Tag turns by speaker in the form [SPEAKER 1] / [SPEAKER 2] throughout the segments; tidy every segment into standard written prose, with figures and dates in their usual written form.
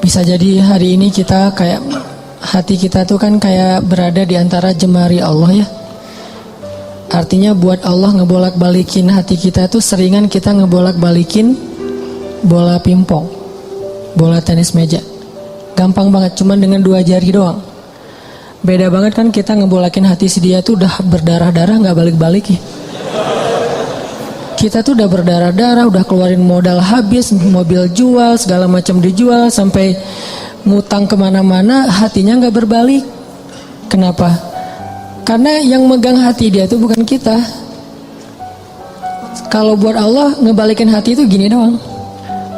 [SPEAKER 1] Bisa jadi hari ini kita kayak hati kita tuh kan kayak berada di antara jemari Allah ya. Artinya buat Allah ngebolak-balikin hati kita tuh seringan kita ngebolak-balikin bola pingpong, bola tenis meja. Gampang banget, cuman dengan 2 jari doang. Beda banget kan kita ngebolakin hati si dia tuh udah berdarah-darah nggak balik-balik ya. Kita tuh udah berdarah-darah, udah keluarin modal habis, mobil jual, segala macam dijual, sampai ngutang kemana-mana, hatinya nggak berbalik. Kenapa? Karena yang megang hati dia tuh bukan kita. Kalau buat Allah ngebalikin hati itu gini doang.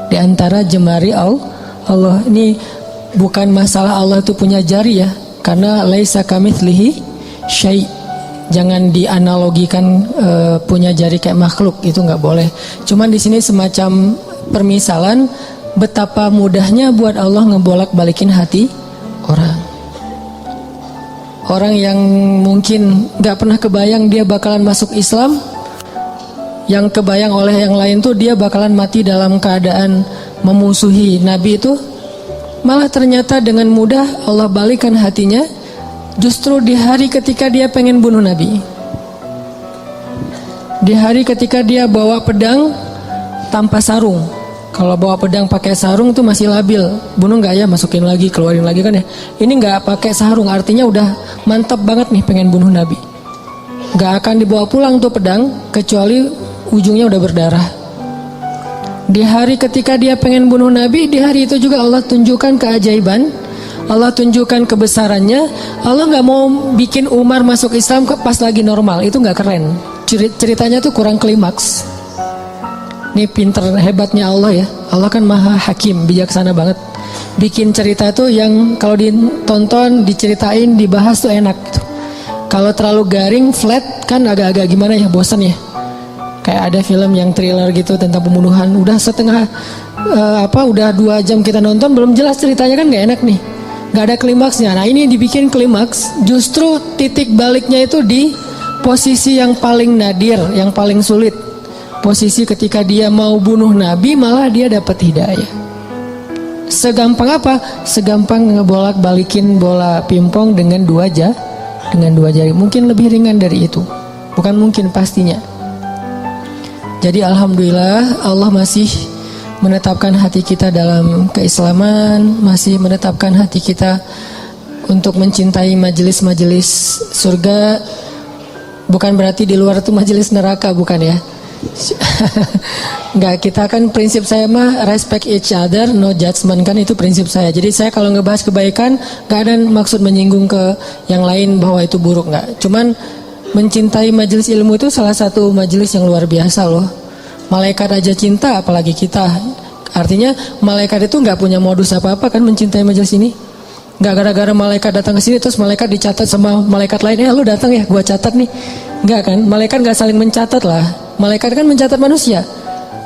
[SPEAKER 1] Di antara jemari Allah. Ini bukan masalah Allah itu punya jari ya, karena laisa kamitslihi syai'. Jangan dianalogikan punya jari kayak makhluk, itu nggak boleh. Cuman di sini semacam permisalan betapa mudahnya buat Allah ngebolak-balikin hati orang. Orang yang mungkin nggak pernah kebayang dia bakalan masuk Islam, yang kebayang oleh yang lain tuh dia bakalan mati dalam keadaan memusuhi Nabi itu, malah ternyata dengan mudah Allah balikan hatinya. Justru di hari ketika dia pengen bunuh Nabi, di hari ketika dia bawa pedang tanpa sarung. Kalau bawa pedang pakai sarung tuh masih labil, bunuh nggak ya, masukin lagi, keluarin lagi kan ya. Ini nggak pakai sarung, artinya udah mantap banget nih pengen bunuh Nabi. Nggak akan dibawa pulang tuh pedang kecuali ujungnya udah berdarah. Di hari ketika dia pengen bunuh Nabi, di hari itu juga Allah tunjukkan keajaiban. Allah tunjukkan kebesarannya. Allah nggak mau bikin Umar masuk Islam pas lagi normal, itu nggak keren. Ceritanya tuh kurang klimaks. Ini pinter hebatnya Allah ya. Allah kan maha hakim, bijaksana banget. Bikin cerita tuh yang kalau ditonton, diceritain, dibahas tuh enak gitu. Kalau terlalu garing, flat kan agak-agak gimana ya, bosan ya. Kayak ada film yang thriller gitu tentang pembunuhan, udah udah 2 jam kita nonton belum jelas ceritanya kan nggak enak nih. Gak ada klimaksnya. Nah ini dibikin klimaks, justru titik baliknya itu di posisi yang paling nadir, yang paling sulit. Posisi ketika dia mau bunuh Nabi malah dia dapat hidayah. Segampang apa? Segampang ngebolak balikin bola pingpong dengan 2 jari. Mungkin lebih ringan dari itu. Bukan mungkin, pastinya. Jadi alhamdulillah Allah masih menetapkan hati kita dalam keislaman, masih menetapkan hati kita untuk mencintai majelis-majelis surga. Bukan berarti di luar itu majelis neraka, bukan ya. Enggak, kita kan prinsip saya mah respect each other, no judgment, kan itu prinsip saya. Jadi saya kalau ngebahas kebaikan gak ada maksud menyinggung ke yang lain bahwa itu buruk, enggak. Cuman mencintai majelis ilmu itu salah satu majelis yang luar biasa loh. Malaikat aja cinta, apalagi kita. Artinya malaikat itu nggak punya modus apa-apa kan mencintai majelis ini. Nggak gara-gara malaikat datang ke sini terus malaikat dicatat sama malaikat lain. Lu datang ya, gua catat nih. Nggak kan? Malaikat nggak saling mencatat lah. Malaikat kan mencatat manusia.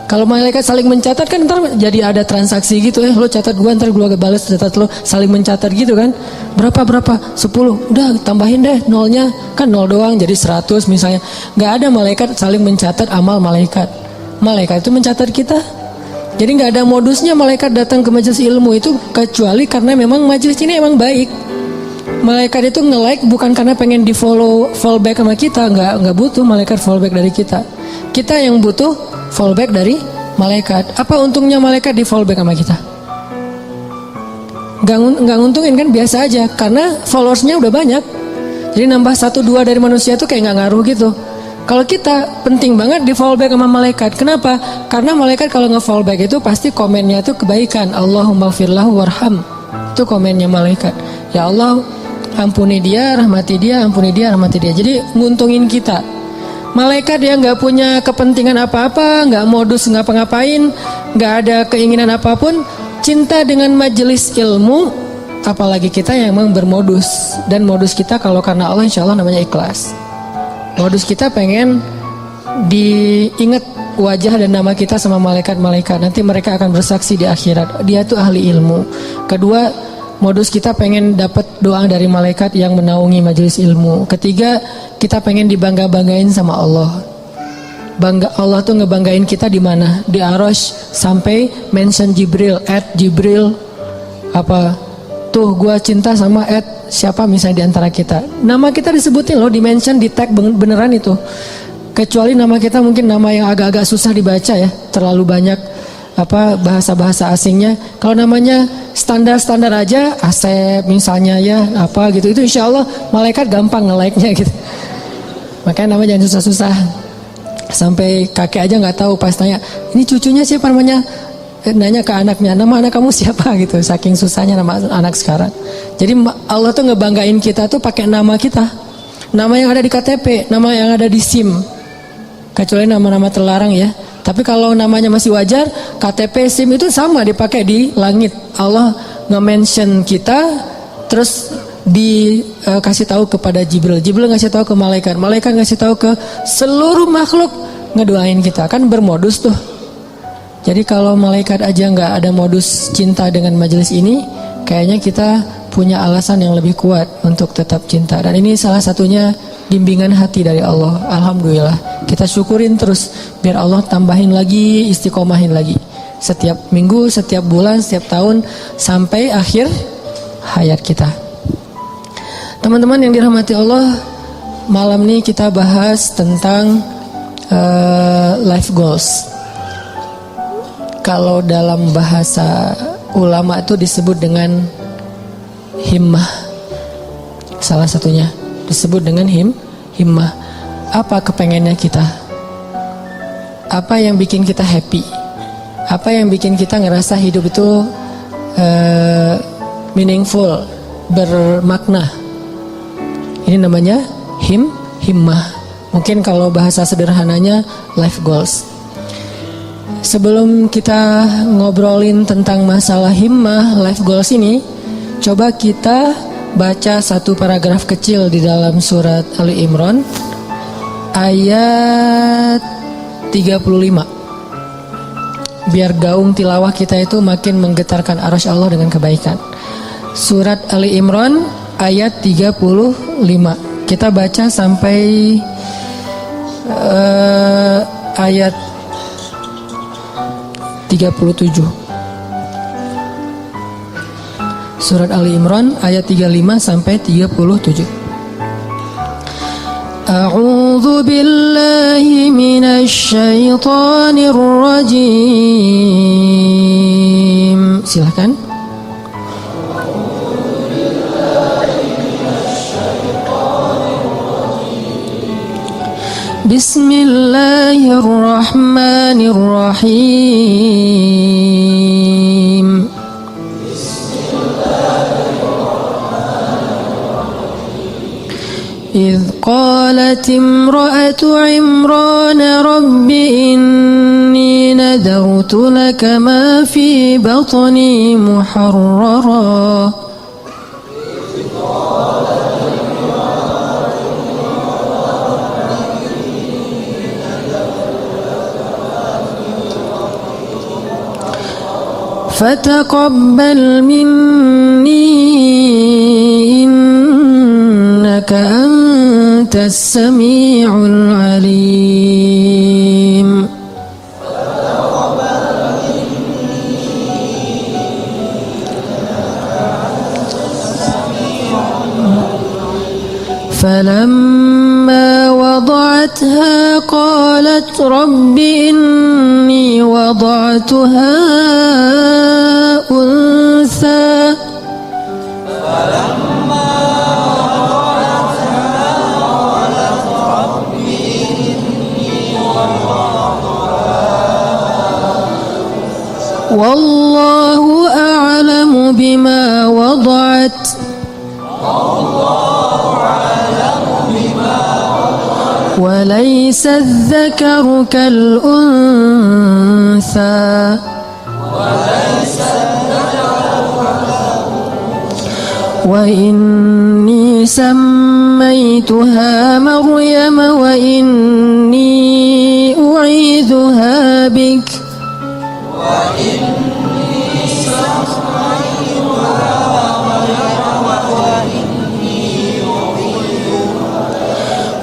[SPEAKER 1] Kalau malaikat saling mencatat kan ntar jadi ada transaksi gitu ya. Lu catat gua, ntar gua balas catat lu, saling mencatat gitu kan. Berapa? 10. Udah tambahin deh nolnya. Kan 0 doang jadi 100 misalnya. Nggak ada malaikat saling mencatat amal malaikat. Malaikat itu mencatat kita. Jadi nggak ada modusnya malaikat datang ke majelis ilmu itu kecuali karena memang majelis ini emang baik. Malaikat itu nge-like bukan karena pengen di fallback sama kita, nggak butuh malaikat fallback dari kita. Kita yang butuh fallback dari malaikat. Apa untungnya malaikat di fallback sama kita? Nggak nguntungin kan, biasa aja karena followersnya udah banyak. Jadi nambah 1-2 dari manusia tuh kayak nggak ngaruh gitu. Kalau kita penting banget di fallback sama malaikat. Kenapa? Karena malaikat kalau nge-fallback itu pasti komennya itu kebaikan. Allahumma firlahu warham. Itu komennya malaikat. Ya Allah, ampuni dia, rahmati dia, ampuni dia, rahmati dia. Jadi nguntungin kita. Malaikat yang nggak punya kepentingan apa-apa, nggak modus ngapa-ngapain, nggak ada keinginan apapun, cinta dengan majelis ilmu, apalagi kita yang memang bermodus. Dan modus kita kalau karena Allah insya Allah namanya ikhlas. Modus kita pengen diingat wajah dan nama kita sama malaikat-malaikat. Nanti mereka akan bersaksi di akhirat. Dia tuh ahli ilmu. Kedua, modus kita pengen dapat doa dari malaikat yang menaungi majelis ilmu. Ketiga, kita pengen dibangga-banggain sama Allah. Allah tuh ngebanggain kita di mana? Di Arasy sampai mention Jibril, Jibril. Apa tuh gua cinta sama siapa misalnya di antara kita. Nama kita disebutin loh, di-mention, di tag beneran itu. Kecuali nama kita mungkin nama yang agak-agak susah dibaca ya, terlalu banyak bahasa-bahasa asingnya. Kalau namanya standar-standar aja, Asep misalnya ya, apa gitu, itu insya Allah malaikat gampang nge-like-nya gitu. Makanya namanya jangan susah-susah. Sampai kakek aja nggak tahu, pas tanya, ini cucunya siapa namanya? Nanya ke anaknya, nama anak kamu siapa gitu. Saking susahnya nama anak sekarang. Jadi Allah tuh ngebanggain kita tuh pakai nama kita, nama yang ada di KTP, nama yang ada di SIM. Kecuali nama-nama terlarang ya. Tapi kalau namanya masih wajar, KTP, SIM itu sama dipakai di langit. Allah nge-mention kita, terus dikasih tahu kepada Jibril. Jibril ngasih tahu ke malaikat. Malaikat ngasih tahu ke seluruh makhluk, ngedoain kita. Kan bermodus tuh. Jadi kalau malaikat aja nggak ada modus cinta dengan majelis ini, kayaknya kita punya alasan yang lebih kuat untuk tetap cinta. Dan ini salah satunya bimbingan hati dari Allah. Alhamdulillah. Kita syukurin terus biar Allah tambahin lagi, istiqomahin lagi. Setiap minggu, setiap bulan, setiap tahun sampai akhir hayat kita. Teman-teman yang dirahmati Allah, malam ini kita bahas tentang life goals. Kalau dalam bahasa ulama itu disebut dengan himmah. Salah satunya disebut dengan himmah. Apa kepengennya kita? Apa yang bikin kita happy? Apa yang bikin kita ngerasa hidup itu meaningful, bermakna? Ini namanya himmah. Mungkin kalau bahasa sederhananya life goals. Sebelum kita ngobrolin tentang masalah himmah, life goals ini, coba kita baca satu paragraf kecil di dalam surat Ali Imran ayat 35. Biar gaung tilawah kita itu makin menggetarkan arasy Allah dengan kebaikan. Surat Ali Imran ayat 35. Kita baca sampai ayat 37. Surat Ali Imran ayat 35 sampai 37. A'udzu billahi minasy syaithanir rajim. Silakan. Bismillahirrahmanirrahim. إذ قالت امرأة عمران رب إني نذرت لك ما في بطني محررا فتقبل مني إنك أنت السميع العليم. فلما وضعتها قالت رب إني وضعتها أنثى والله أعلم بما وضعت وليس الذكر كالأنثى وإني سميتها مريم وإني أعيذها بك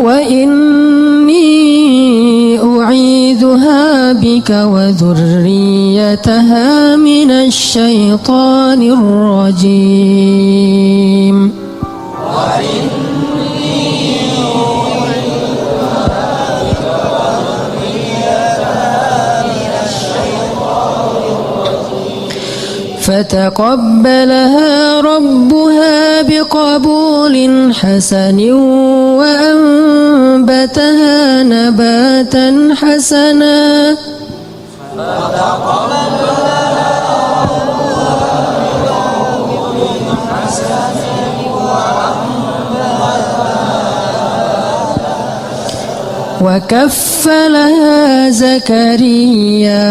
[SPEAKER 1] وإني أعيذها بك وذريتها ذريتها من الشيطان الرجيم فتقبلها ربها بقبول حسن وأنبتها نباتا حسنا وكفلها زكريا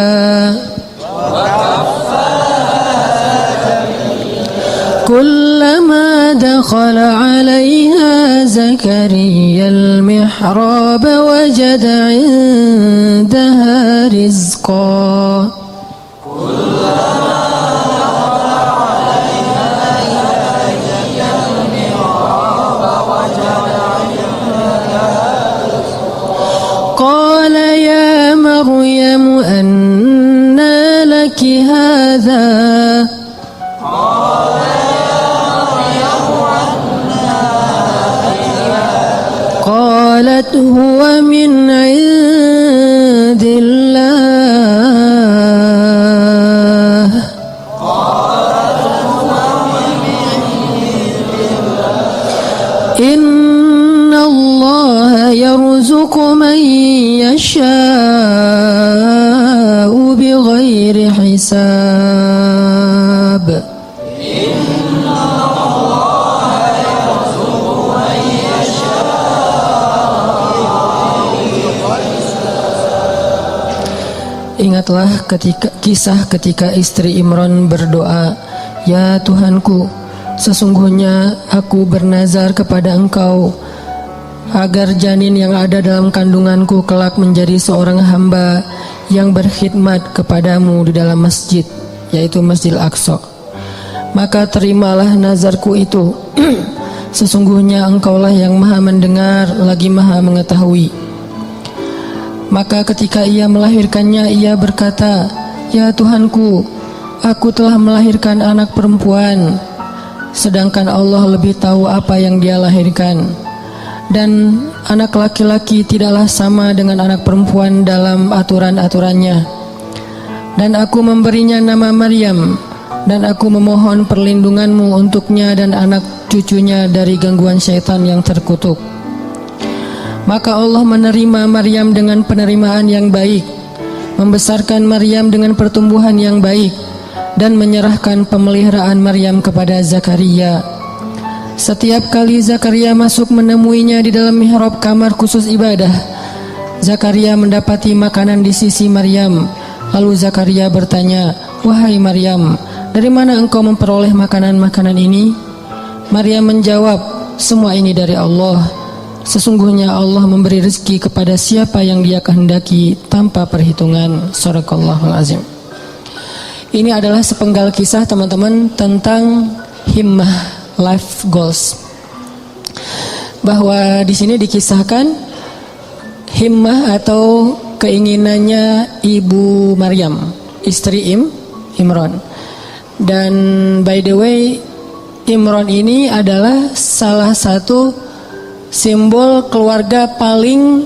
[SPEAKER 1] كلما دخل عليها زكريا المحراب وجد عندها رزقا قال يا مريم أنى لك هذا قالت هو من عند الله إن الله يرزق من يشاء بغير حساب Ingatlah kisah ketika istri Imran berdoa, "Ya Tuhanku, sesungguhnya aku bernazar kepada Engkau agar janin yang ada dalam kandunganku kelak menjadi seorang hamba yang berkhidmat kepadamu di dalam masjid, yaitu Masjidil Aqsa. Maka terimalah nazarku itu. Sesungguhnya Engkaulah yang maha mendengar lagi maha mengetahui." Maka ketika ia melahirkannya, ia berkata, "Ya Tuhanku, aku telah melahirkan anak perempuan, sedangkan Allah lebih tahu apa yang dia lahirkan. Dan anak laki-laki tidaklah sama dengan anak perempuan dalam aturan-aturannya. Dan aku memberinya nama Maryam, dan aku memohon perlindunganmu untuknya dan anak cucunya dari gangguan syaitan yang terkutuk." Maka Allah menerima Maryam dengan penerimaan yang baik, membesarkan Maryam dengan pertumbuhan yang baik, dan menyerahkan pemeliharaan Maryam kepada Zakaria. Setiap kali Zakaria masuk menemuinya di dalam mihrab kamar khusus ibadah, Zakaria mendapati makanan di sisi Maryam. Lalu Zakaria bertanya, "Wahai Maryam, dari mana engkau memperoleh makanan-makanan ini?" Maryam menjawab, "Semua ini dari Allah. Sesungguhnya Allah memberi rezeki kepada siapa yang Dia kehendaki tanpa perhitungan." Shadaqallahul azim. Ini adalah sepenggal kisah teman-teman tentang himmah, life goals. Bahwa di sini dikisahkan himmah atau keinginannya Ibu Maryam, istri Imran. Dan by the way, Imran ini adalah salah satu simbol keluarga paling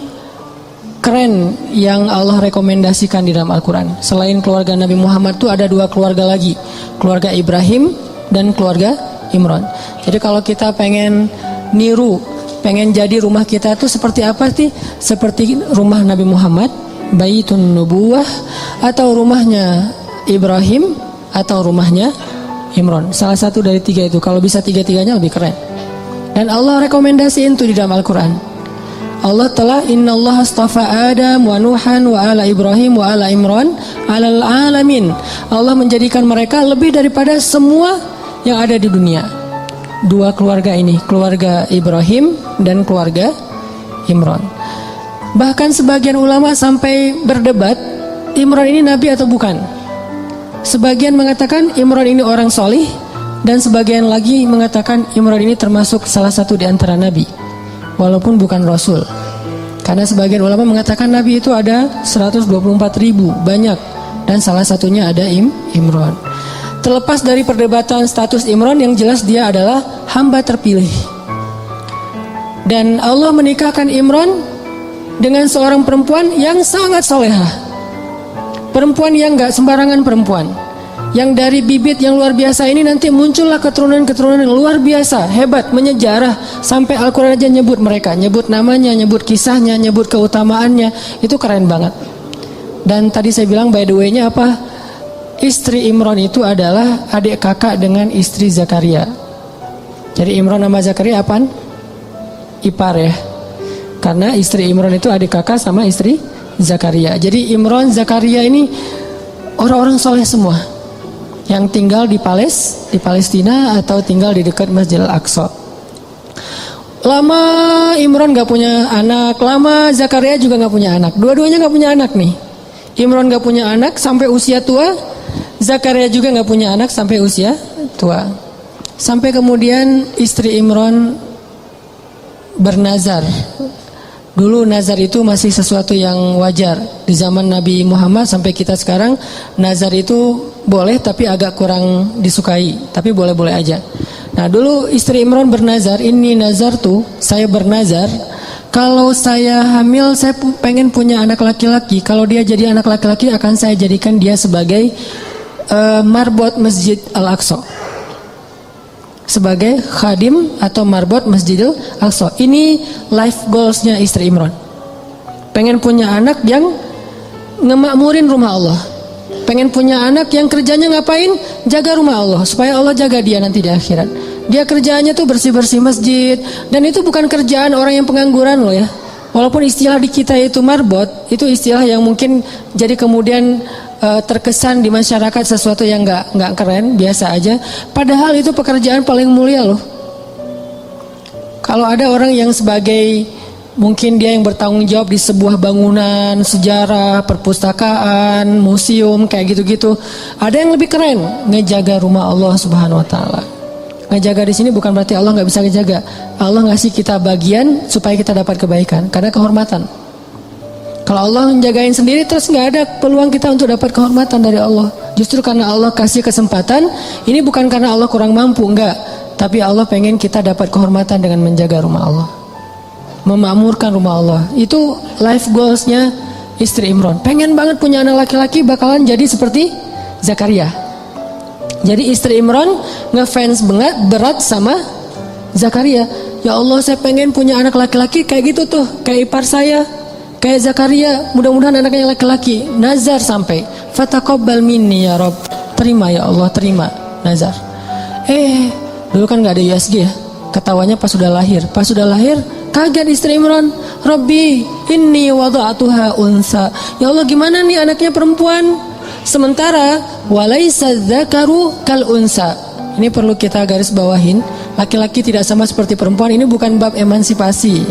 [SPEAKER 1] keren yang Allah rekomendasikan di dalam Al-Quran. Selain keluarga Nabi Muhammad itu ada dua keluarga lagi, keluarga Ibrahim dan keluarga Imran. Jadi kalau kita pengen niru, pengen jadi rumah kita itu seperti apa sih? Seperti rumah Nabi Muhammad, Baitun Nubuwah, atau rumahnya Ibrahim, atau rumahnya Imran. Salah satu dari tiga itu. Kalau bisa tiga-tiganya lebih keren. Dan Allah rekomendasiin itu di dalam Al-Quran. Allah telah innallaha astafa Adam wa Nuhan wa ala Ibrahim wa ala Imran alal alamin. Allah menjadikan mereka lebih daripada semua yang ada di dunia. Dua keluarga ini, keluarga Ibrahim dan keluarga Imran. Bahkan sebagian ulama sampai berdebat, Imran ini nabi atau bukan. Sebagian mengatakan Imran ini orang solih, dan sebagian lagi mengatakan Imran ini termasuk salah satu di antara nabi, walaupun bukan rasul. Karena sebagian ulama mengatakan nabi itu ada 124.000, banyak. dan salah satunya ada Imran. Terlepas dari perdebatan status Imran, yang jelas dia adalah hamba terpilih. Dan Allah menikahkan Imran dengan seorang perempuan yang sangat solehah, perempuan yang gak sembarangan perempuan, yang dari bibit yang luar biasa ini nanti muncullah keturunan-keturunan yang luar biasa, hebat, menyejarah. Sampai Al-Quran aja nyebut mereka, nyebut namanya, nyebut kisahnya, nyebut keutamaannya. Itu keren banget. Dan tadi saya bilang by the way-nya apa? Istri Imran itu adalah adik kakak dengan istri Zakaria. Jadi Imran sama Zakaria apaan? Ipar ya. Karena istri Imran itu adik kakak sama istri Zakaria. Jadi Imran, Zakaria ini orang-orang soleh semua, yang tinggal di Palestina atau tinggal di dekat Masjid Al-Aqsa. Lama Imran gak punya anak, lama Zakaria juga gak punya anak. Dua-duanya gak punya anak nih. Imran gak punya anak sampai usia tua, Zakaria juga gak punya anak sampai usia tua. Sampai kemudian istri Imran bernazar. Dulu nazar itu masih sesuatu yang wajar. Di zaman Nabi Muhammad sampai kita sekarang, nazar itu boleh tapi agak kurang disukai. Tapi boleh-boleh aja. Nah dulu istri Imran bernazar, ini nazar tuh, saya bernazar, kalau saya hamil saya pengen punya anak laki-laki. Kalau dia jadi anak laki-laki akan saya jadikan dia sebagai marbot Masjid Al-Aqsa, sebagai khadim atau marbot Masjidil Aqsa. Ini life goalsnya istri Imran. Pengen punya anak yang ngemakmurin rumah Allah. Pengen punya anak yang kerjanya ngapain? Jaga rumah Allah, supaya Allah jaga dia nanti di akhirat. Dia kerjaannya tuh bersih-bersih masjid. Dan itu bukan kerjaan orang yang pengangguran loh ya. Walaupun istilah di kita itu marbot, itu istilah yang mungkin jadi kemudian terkesan di masyarakat sesuatu yang nggak keren, biasa aja. Padahal itu pekerjaan paling mulia loh. Kalau ada orang yang sebagai mungkin dia yang bertanggung jawab di sebuah bangunan sejarah, perpustakaan, museum kayak gitu-gitu, ada yang lebih keren, ngejaga rumah Allah Subhanahu Wa Taala. Ngejaga di sini bukan berarti Allah nggak bisa ngejaga. Allah ngasih kita bagian supaya kita dapat kebaikan karena kehormatan. Kalau Allah menjagain sendiri terus nggak ada peluang kita untuk dapat kehormatan dari Allah. Justru karena Allah kasih kesempatan, ini bukan karena Allah kurang mampu, enggak. Tapi Allah pengen kita dapat kehormatan dengan menjaga rumah Allah, memakmurkan rumah Allah. Itu life goalsnya istri Imran. Pengen banget punya anak laki-laki bakalan jadi seperti Zakaria. Jadi istri Imran ngefans banget berat sama Zakaria. Ya Allah, saya pengen punya anak laki-laki kayak gitu tuh, kayak ipar saya, kayak Zakaria. Mudah-mudahan anaknya laki-laki. Nazar sampai, fataqabbal minni ya Rabb. Terima ya Allah, terima nazar. Dulu kan nggak ada USG ya. Ketawanya pas sudah lahir. Pas sudah lahir, kaget istri Imran. Rabbi, inni wada'atuha unsa. Ya Allah, gimana nih anaknya perempuan? Sementara walaisa dzakaru kal unsa. Ini perlu kita garis bawahin. Laki-laki tidak sama seperti perempuan. Ini bukan bab emansipasi,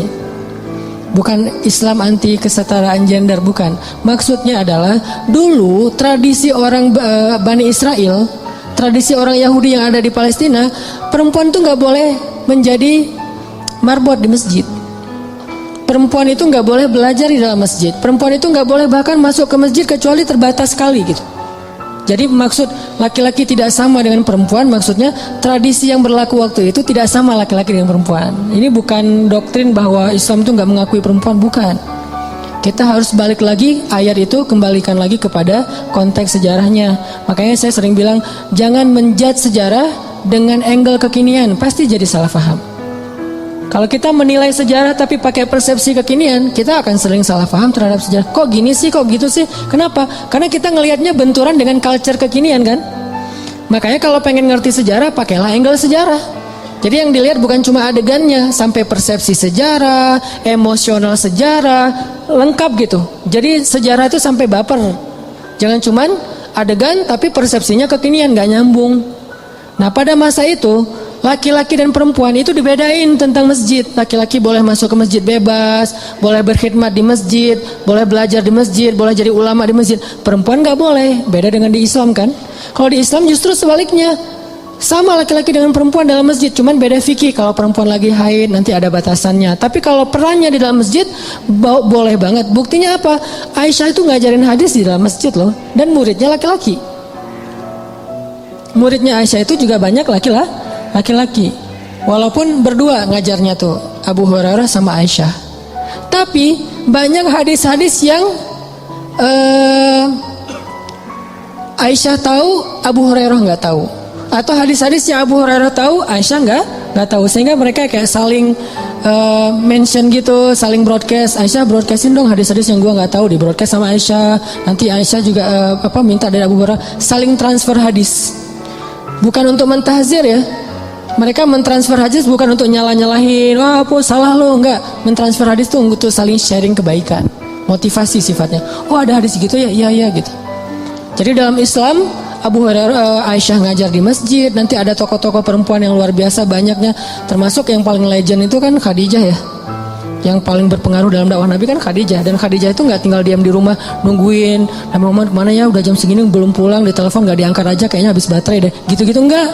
[SPEAKER 1] bukan Islam anti kesetaraan gender, bukan. Maksudnya adalah dulu tradisi orang Bani Israel, tradisi orang Yahudi yang ada di Palestina, perempuan tuh nggak boleh menjadi marbot di masjid. Perempuan itu nggak boleh belajar di dalam masjid. Perempuan itu nggak boleh bahkan masuk ke masjid kecuali terbatas sekali gitu. Jadi maksud laki-laki tidak sama dengan perempuan, maksudnya tradisi yang berlaku waktu itu tidak sama laki-laki dengan perempuan. Ini bukan doktrin bahwa Islam itu nggak mengakui perempuan, bukan. Kita harus balik lagi ayat itu, kembalikan lagi kepada konteks sejarahnya. Makanya saya sering bilang, jangan menjudge sejarah dengan angle kekinian, pasti jadi salah paham. Kalau kita menilai sejarah tapi pakai persepsi kekinian, kita akan sering salah paham terhadap sejarah. Kok gini sih, kok gitu sih? Kenapa? Karena kita ngelihatnya benturan dengan culture kekinian kan. Makanya kalau pengen ngerti sejarah, pakailah angle sejarah. Jadi yang dilihat bukan cuma adegannya, sampai persepsi sejarah, emosional sejarah, lengkap gitu. Jadi sejarah itu sampai baper. Jangan cuman adegan tapi persepsinya kekinian, gak nyambung. Nah pada masa itu, laki-laki dan perempuan itu dibedain tentang masjid. Laki-laki boleh masuk ke masjid bebas, boleh berkhidmat di masjid, boleh belajar di masjid, boleh jadi ulama di masjid. Perempuan gak boleh, beda dengan di Islam kan. Kalau di Islam justru sebaliknya, Sama laki-laki dengan perempuan dalam masjid, cuman beda fikih. Kalau perempuan lagi haid nanti ada batasannya. Tapi kalau perannya di dalam masjid boleh banget. Buktinya apa? Aisyah itu ngajarin hadis di dalam masjid loh, dan muridnya laki-laki. Muridnya Aisyah itu juga banyak laki-laki. Walaupun berdua ngajarnya tuh Abu Hurairah sama Aisyah. Tapi banyak hadis-hadis yang Aisyah tahu, Abu Hurairah nggak tahu. Atau hadis-hadis yang Abu Hurairah tahu, Aisyah nggak tahu. Sehingga mereka kayak saling mention gitu, saling broadcast. Aisyah broadcastin dong hadis-hadis yang gua nggak tahu, di broadcast sama Aisyah. Nanti Aisyah juga minta dari Abu Hurairah, saling transfer hadis. Bukan untuk mentahzir ya. Mereka mentransfer hadis bukan untuk nyalah-nyalahin, wah apa salah lo, enggak. Mentransfer hadis tuh untuk saling sharing kebaikan, motivasi sifatnya. Oh ada hadis gitu ya, iya gitu. Jadi dalam Islam, Abu Hurairah, Aisyah ngajar di masjid. Nanti ada tokoh-tokoh perempuan yang luar biasa banyaknya. Termasuk yang paling legend itu kan Khadijah ya. Yang paling berpengaruh dalam dakwah Nabi kan Khadijah. Dan Khadijah itu nggak tinggal diam di rumah nungguin Nabi Muhammad mana ya, udah jam segini belum pulang, di telepon nggak diangkat aja, kayaknya habis baterai deh. Gitu-gitu enggak.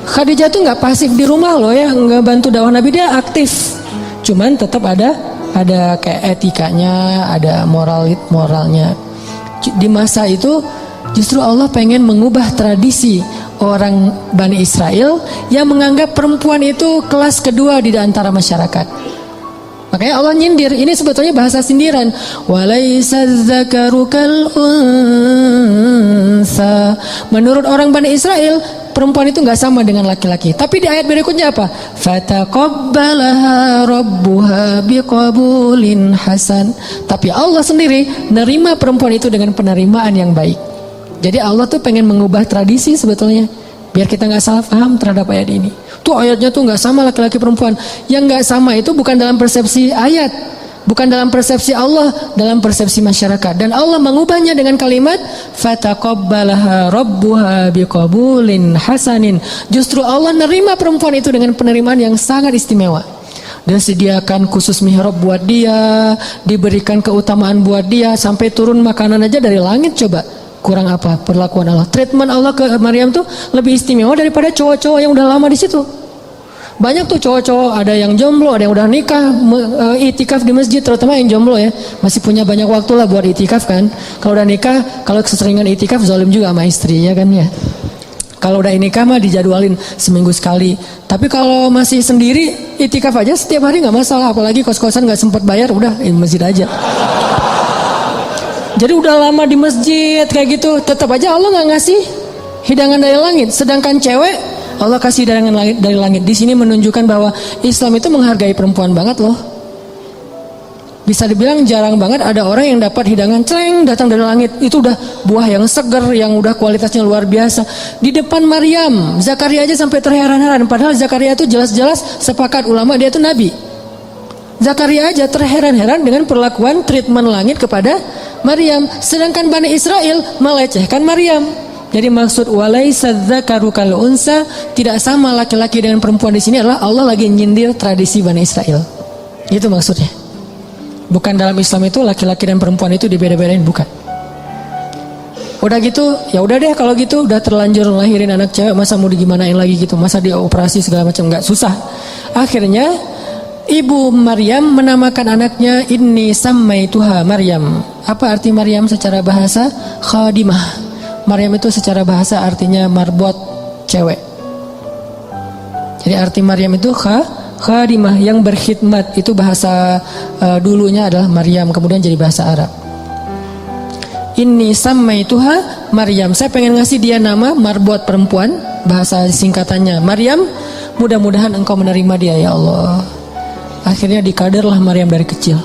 [SPEAKER 1] Khadijah tuh nggak pasif di rumah loh ya, nggak bantu dakwah Nabi, dia aktif. Cuman tetap ada kayak etikanya, ada moralnya. Di masa itu justru Allah pengen mengubah tradisi orang Bani Israel yang menganggap perempuan itu kelas kedua di antara masyarakat. Makanya Allah nyindir, ini sebetulnya bahasa sindiran. Walaysa dzakaru kal unsa. Menurut orang Bani Israel, perempuan itu nggak sama dengan laki-laki. Tapi di ayat berikutnya apa? Fataqabbalaha rabbuha biqabulin hasan. Tapi Allah sendiri nerima perempuan itu dengan penerimaan yang baik. Jadi Allah tuh pengen mengubah tradisi sebetulnya, biar kita nggak salah paham terhadap ayat ini. Tuh ayatnya tuh nggak sama laki-laki perempuan. Yang nggak sama itu bukan dalam persepsi ayat, bukan dalam persepsi Allah, dalam persepsi masyarakat. Dan Allah mengubahnya dengan kalimat fataqabbalaha rabbuha biqabulin hasanin. Justru Allah nerima perempuan itu dengan penerimaan yang sangat istimewa. Disediakan khusus mihrab buat dia, diberikan keutamaan buat dia, sampai turun makanan aja dari langit. Coba kurang apa perlakuan Allah? Treatment Allah ke Maryam tuh lebih istimewa daripada cowok-cowok yang udah lama di situ. Banyak tuh cowok-cowok, ada yang jomblo, ada yang udah nikah, itikaf di masjid, terutama yang jomblo ya, masih punya banyak waktu lah buat itikaf kan. Kalau udah nikah, kalau keseringan itikaf zalim juga sama istri ya kan ya. Kalau udah nikah mah dijadwalin seminggu sekali. Tapi kalau masih sendiri, itikaf aja setiap hari nggak masalah. Apalagi kos-kosan nggak sempat bayar, udah di masjid aja. Jadi udah lama di masjid kayak gitu, tetap aja Allah nggak ngasih hidangan dari langit. Sedangkan cewek Allah kasih hidangan dari langit. Di sini menunjukkan bahwa Islam itu menghargai perempuan banget loh. Bisa dibilang jarang banget ada orang yang dapat hidangan celeng datang dari langit. Itu udah buah yang segar, yang udah kualitasnya luar biasa. Di depan Maryam, Zakaria aja sampai terheran-heran. Padahal Zakaria itu jelas-jelas sepakat ulama dia itu nabi. Zakaria aja terheran-heran dengan perlakuan treatment langit kepada Maryam. Sedangkan Bani Israel melecehkan Maryam. Jadi maksud walaysa dzakaru kal unsa, tidak sama laki-laki dengan perempuan di sini adalah Allah lagi nyindir tradisi Bani Israel. Itu maksudnya. Bukan dalam Islam itu laki-laki dan perempuan itu dibeda-bedain, bukan. Udah gitu, ya udah deh kalau gitu, udah terlanjur lahirin anak cewek, masa mau digimanain lagi gitu, masa dioperasi segala macam, nggak susah. Akhirnya ibu Maryam menamakan anaknya Inni sammaituha Maryam. Apa arti Maryam secara bahasa? Khadimah. Maryam itu secara bahasa artinya marbot, cewek. Jadi arti Maryam itu khadimah, yang berkhidmat. Itu bahasa dulunya adalah Maryam, kemudian jadi bahasa Arab. Inni sammaituha Maryam. Saya pengen ngasih dia nama marbot, perempuan. Bahasa singkatannya Maryam. Mudah-mudahan engkau menerima dia ya Allah. Akhirnya dikaderlah Maryam dari kecil.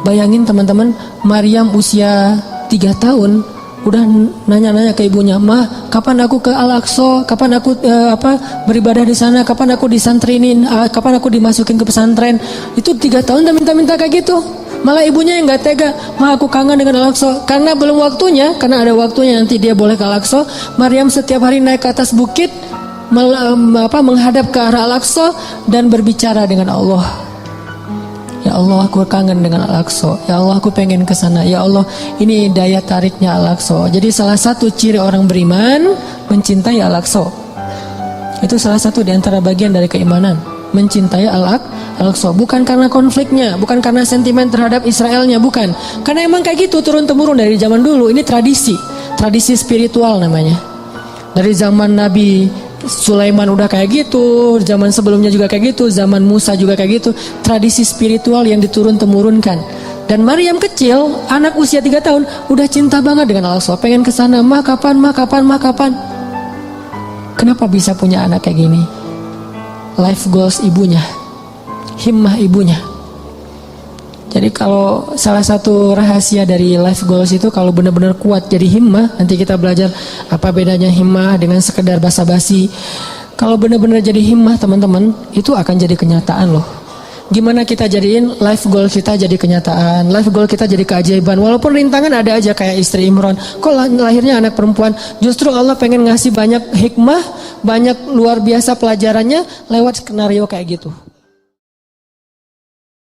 [SPEAKER 1] Bayangin teman-teman, Maryam usia 3 tahun udah nanya-nanya ke ibunya, "Mah, kapan aku ke Al-Aqsa? Kapan aku beribadah di sana? Kapan aku disantrinin? Kapan aku dimasukin ke pesantren?" Itu 3 tahun udah minta-minta kayak gitu. Malah ibunya yang nggak tega, "Mah, aku kangen dengan Al-Aqsa." Karena belum waktunya, karena ada waktunya nanti dia boleh ke Al-Aqsa. Maryam setiap hari naik ke atas bukit, menghadap ke arah Al-Aqsa dan berbicara dengan Allah. Ya Allah, aku kangen dengan Al-Aqsa. Ya Allah, aku pengen ke sana. Ya Allah, ini daya tariknya Al-Aqsa. Jadi salah satu ciri orang beriman mencintai Al-Aqsa. Itu salah satu di antara bagian dari keimanan, mencintai Al-Aqsa. Bukan karena konfliknya, bukan karena sentimen terhadap Israelnya, bukan. Karena emang kayak gitu turun-temurun dari zaman dulu. Ini tradisi spiritual namanya. Dari zaman Nabi Sulaiman udah kayak gitu, zaman sebelumnya juga kayak gitu, zaman Musa juga kayak gitu. Tradisi spiritual yang diturun-temurunkan. Dan Maryam kecil, anak usia 3 tahun, udah cinta banget dengan Al-Aqsa, pengen kesana, mah kapan. Kenapa bisa punya anak kayak gini? Life goals ibunya, himmah ibunya. Jadi kalau salah satu rahasia dari life goals itu, kalau benar-benar kuat jadi himmah, nanti kita belajar apa bedanya himmah dengan sekedar basa-basi. Kalau benar-benar jadi himmah teman-teman, itu akan jadi kenyataan loh. Gimana kita jadiin life goal kita jadi kenyataan, life goal kita jadi keajaiban. Walaupun rintangan ada aja, kayak istri Imran, kok lahirnya anak perempuan. Justru Allah pengen ngasih banyak hikmah, banyak luar biasa pelajarannya lewat skenario kayak gitu.